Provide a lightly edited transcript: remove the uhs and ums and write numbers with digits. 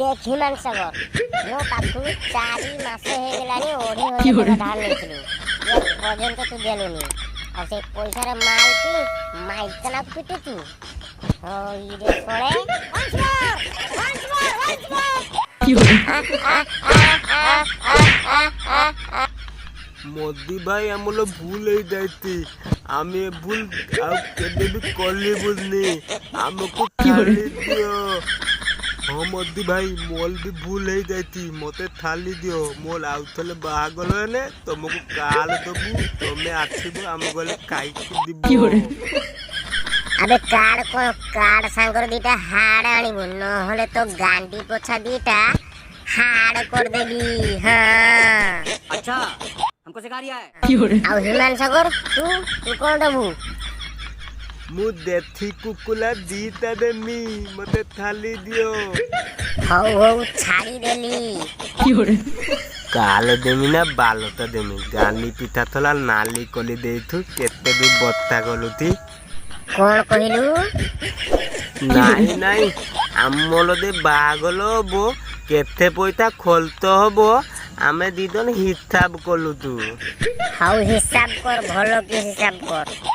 देख हिमान सागर मो पाखु 4 मास हे गेलानी ओढी हो धान लेथिलु एक पर्यंत तू देलुनी आ से पैसा रे माल पी माइतना पिटु तू ओ इरे पळे मोदी भाई आमलो भूल ही जाती आमे भूल आ केबे भी करली बुझनी हमको थाली दियो हाँ मोदी भाई मोल भी भूल ही जाती मते थाली दियो मोल आउथले बाहागल ने तुमको काल दबु तमे आथिबो हम गले काई दिबो अबे कार्ड सांगर दीटा हाड़ आनिबो न होले तो गांडी पोछा दीटा हाड़ कर देबी हां अच्छा हमको सिखा रिया है आउ हिमान सागर तू कोन दबु मु देथी कुकुला दीता देमी मते थाली दियो हौ छाड़ी देली काल देमी ना बालता देमी गाली पिठा थला नाली कली देथु केते भी बत्ता गलुथी कोन कहिलु नहीं आमलो दे बागलो बो केते पैसा खोलतो हबो आमे दीदन हिसाब कलु तू हौ हिसाब कर भलो के हिसाब कर